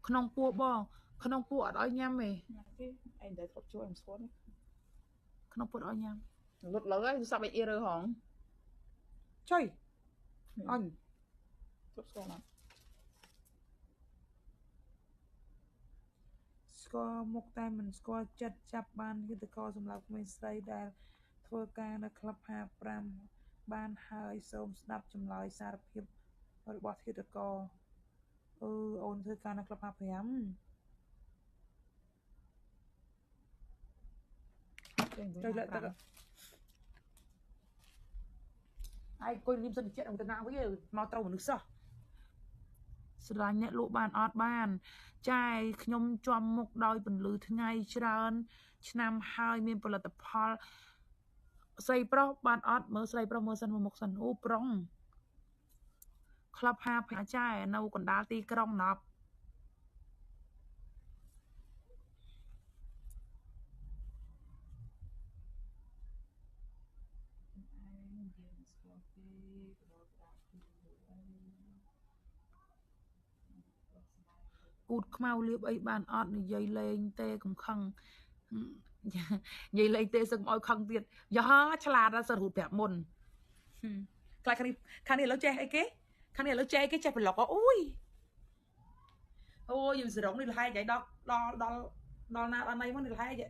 Không pua bò không pua ở đó nhâm mày anh để thốt cho em xuống không pua ở nhâm lột lỡ ấy sao bị ir hỏng chơi anh thốt xuống nào score một tay mình score chất chập ban khi cóสำหรับmình say đài thua caใน club 5 បានហើយសូមស្ដាប់ចម្លើយសារភាពរបស់គិតកោអូនធ្វើការនៅ club 5chơi lại tất ai coi lim sân chết ông ta nào với mau trâu nước saoស្រាញ់អ្នកលក់បានអត់បានចាយខ្ញុំជាប់មុខដោយពន្លឺថ្ងៃច្រើនឆ្នាំហើយមានផលិតផលស្រីប្រុសបានអត់មើលស្រីប្រុសមើលសិនមុខសិនអូប្រុងក្លឹប5ចាយនៅកណ្ដាលទីក្រុងណប់ពូតខ្មៅលៀបអីបានអត់និយាយលេងទេកំខឹងនិយាយលេងទេសឹកឲ្យខឹងទៀតយ៉ាឆ្លាតណាស់សិនរូតប្រាប់មុនខ្លាចខាងនេះឥឡូវចេះអីគេខាងនេះឥឡូវចេះអីគេចេះប្លុកអូយយើងសរងនេះលហែកហើយដល់ណាដល់ណីមកនេះលហែក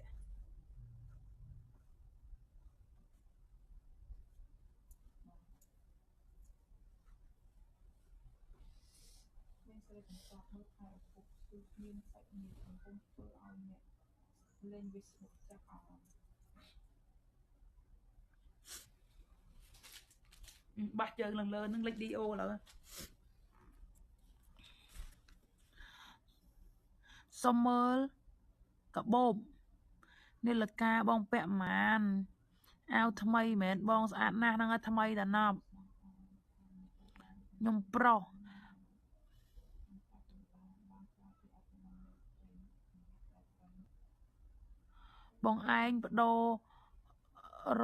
មានសាច់ញាតិកំពុងធ្វើឲ្យអ្នកលេង Facebook ចាប់អារម្មណ៍បាស់ជើងឡើងលើនឹងលេចឌីអូឡើយសុំមើលកបោបនាឡិកាបងពាក់ម៉ានអាវថ្មីមែនបងស្អាតណាស់ហ្នឹងថ្មីតាណប់ខ្ញុំប្រុសបងឯងបដូររ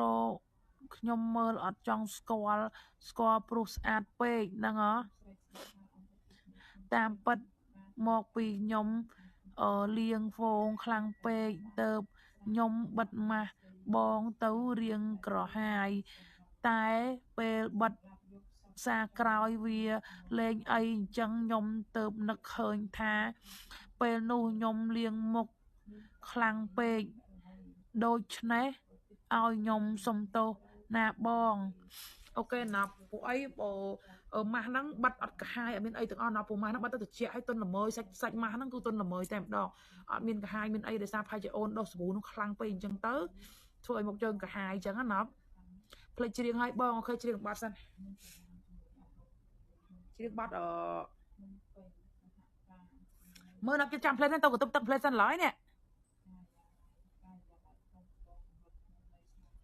ខ្ញុំមើលអត់ចង់ស្គាល់ព្រោះស្អាតពេកហ្នឹងហ៎តាមពិតមកពីខ្ញុំលៀងហ្វូងខ្លាំងពេកទៅខ្ញុំបិទម៉ាស់បងទៅរៀងក្រហាយតែពេលបិទសារក្រោយវាលេងអីអញ្ចឹងខ្ញុំទៅនឹកឃើញថាពេលនោះខ្ញុំលៀងមុខខ្លាំងពេកដូច្នេះឲ្យខ្ញុំសុំទោសណាបងអូខេណាពួកអីម៉ាស់ហ្នឹងបាត់អត់កាហាយអត់មានអីទាំងអស់ណាពួកម៉ាស់ហ្នឹងបាត់ទៅត្រជាក់ឲ្យទុនល្មើយសាច់ម៉ាស់ហ្នឹងគឺទុនល្មើយតែម្ដងអត់មានកាហាយមានអីដោយសារផាយជាអូនដុសសាប៊ូនោះខ្លាំងពេកអញ្ចឹងទៅធ្វើឲ្យមុខយើងកាហាយអញ្ចឹងណាផ្លេចច្រៀងឲ្យបងអូខេច្រៀងបាត់សិនច្រៀងបាត់មើលណាប់ចាំផ្លេចហ្នឹងទៅកន្ទប់ទឹកផ្លេចសិនឡើយនេះ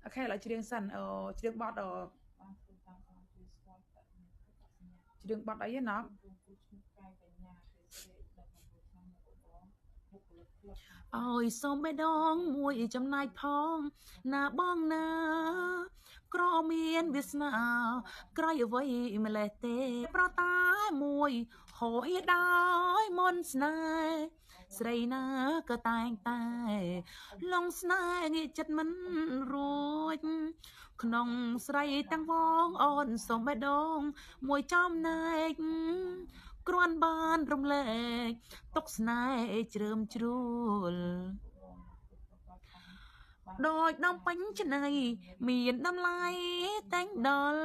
អូខេឥឡូវច្រៀងសិនច្រៀងបាត់ច្រៀងបាត់អីណាអើយសូមបេះដូងមួយចំណាយផងណាបងណាក្រមានវាសនាក្រៃអ្វីម្លេះទេប្រតែមួយហោហៀដោយមន្តស្នេហ៍ស្រីណាក៏តែងតែឡងស្នេហ៍ងាកចិត្តមិនរួចក្នុងស្រីទាំងវងអូនសូមបេះដូងមួយចំណែកគ្រាន់បានរំលែកទុកស្នេហ៍ជ្រើមជ្រួលដោយដំពេញច្នៃមានតម្លៃតែងដល់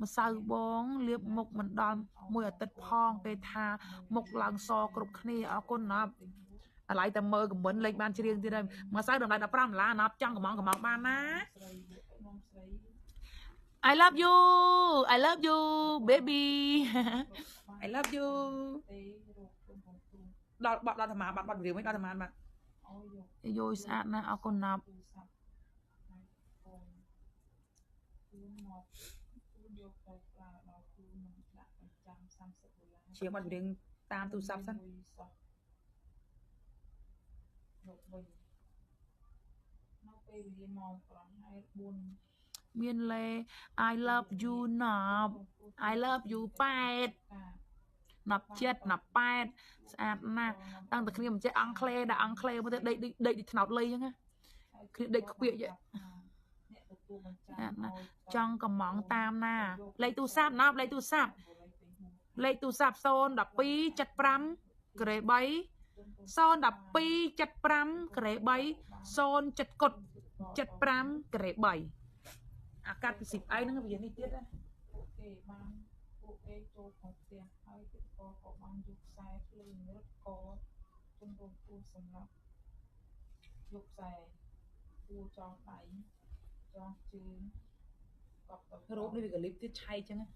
ម្សៅបងលាបមុខមិនដល់មួយអាទិត្យផងគេថាមុខឡើងសគ្រប់គ្នាអរគុណណាប់ឥឡូវតែមើលខមមិនលេខបានច្រៀងទៀតហើយម្សៅតម្លៃ$15ណាប់ចង់កំងបានណា I love you baby I love you ដល់បាត់ដល់អាបាត់រៀងមិនដល់អាបាត់យោស្អាតណាស់អរគុណណាប់ជាបាត់រៀងតាមទូរស័ព្ទសិននៅពេលវេលាម៉ោង8:04 មានលេ I love you ណប់ I love you 8ណប់7ណប់8ស្អាតណាស់តាំងតែគ្នាមិនចេះអង់គ្លេសដាក់អង់គ្លេសមកទៅដេកថ្នោតលេងហ្នឹងណាគ្នាដេកខ្ពៀកស្អាតណាស់ចង់កំងតាមណាលេខទូរស័ព្ទណប់លេខទូរស័ព្ទ012 75ក្រេ3 012 75ក្រេ3 07 75ក្រេ3អាកាត់ពី10អីហ្នឹងវានេះទៀតណាពួកគេចូលក្នុងផ្ទះហើយគេក៏បានយកខ្សែភ្លើងរត់កជុំរងគូសម្រាប់យកខ្សែគូចងដៃចងជើងកប់ទៅរូបនេះវាកលិបទៀតឆៃចឹងណាយ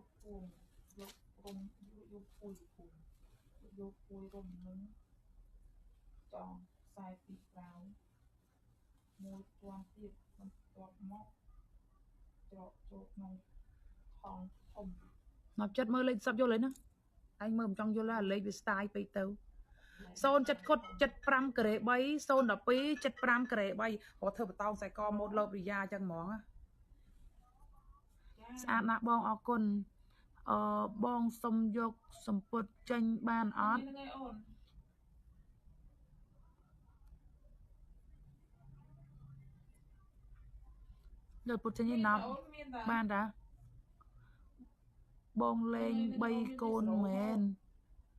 កពួងយករុំយកពួយយកពួយរុំនឹងចងខ្សែពីក្រោយមួយជាន់ទៀតបន្ទាប់មកច្រកចូលក្នុងថងធំមកចិត្តមើលលេខសັບយល់ហើយណាអញមើលមិនចង់យល់ឡើយលេខវាស្ទាយពេកទៅ07 75ក្រេ3 012 75ក្រេ3គាត់ធ្វើបតោងខ្សែកម៉ូតលបរិយាចឹងហ្មងស្អាតណាស់បងអរគុណបងសុំយកសម្ពុតចេញបានអត់យកពុតចេញណាប់បានតាបងលេង3កូនមែន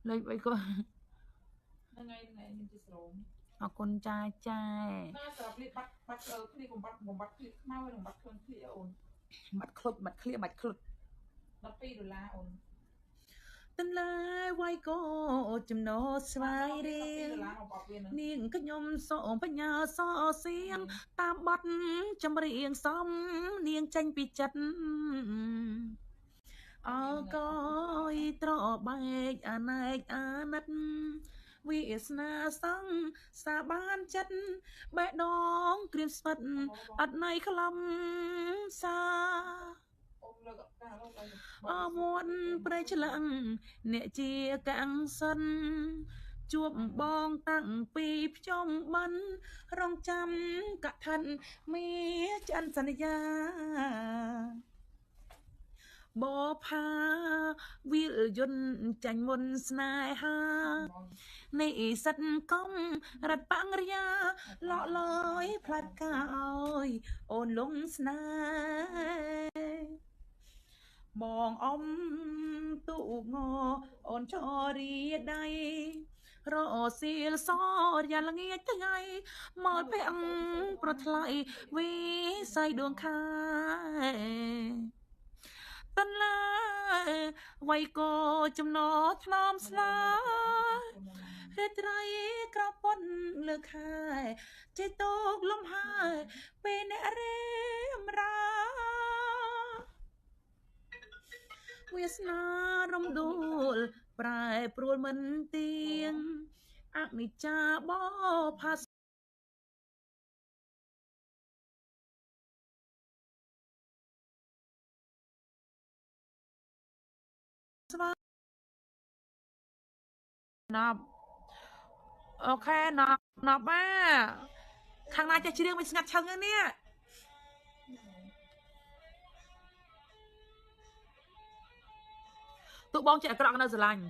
លេង3កូនថ្ងៃមានជាស្រោមអរគុណចាចាណាស្រាប់នេះបាត់គ្នាបំបត្តិគ្នាខ្មៅហើយបំបត្តិខ្លួនគ្នាអូនបាត់ឃ្លុចបាត់ឃ្លៀបាត់ឃ្លុច$12អូនតន្លើវាយកោចំណោស្វាយរៀងនាងខ្ញុំសូមបញ្ញាសសៀងតាមបတ်ចម្រៀងសំនាងចេញពីចិត្តអើកយត្របែកអណែកអាណិតវាសនាសង្ឃសាបានចិត្តបេះដូងក្រៀមស្វិតអត់ណៃខ្លំសាអវ័នប្រេឆ្លងអ្នកជាកាំងសិនជួបបងតាំងពីភ្ជុំបិណ្ឌរងចាំកឋិនមានចិនសន្យាបផាវិលយន្តចាញ់មុនស្នេហានៃសិតកំរត់បាំងរាលក់លយផ្លាត់កាអើយអូនលងស្នេហ៍បងអ៊ំទូងអូនចរីដៃរសៀលសយ៉ាល្ងាចថ្ងៃមកពាំងប្រថ្លៃវិស័យដួងខែតន្លើវៃកោចំណោថ្នមស្លារេត្រីក្រប៉ុនលើខែចេតោកលំហើយពេលអ្នករេមរាវាសនារំដួលប្រែព្រួលមិនទៀងអនិច្ចាបផាស្វាណាប់អូខេណាប់បាខាងណាចេះច្រៀងមិនស្ងាត់ឈឹងហ្នឹងនេះទូបងចេះអាក្រក់នៅស្រឡាញ់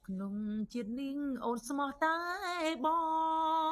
ក្នុងជាតិនេះអូនស្មោះតែបង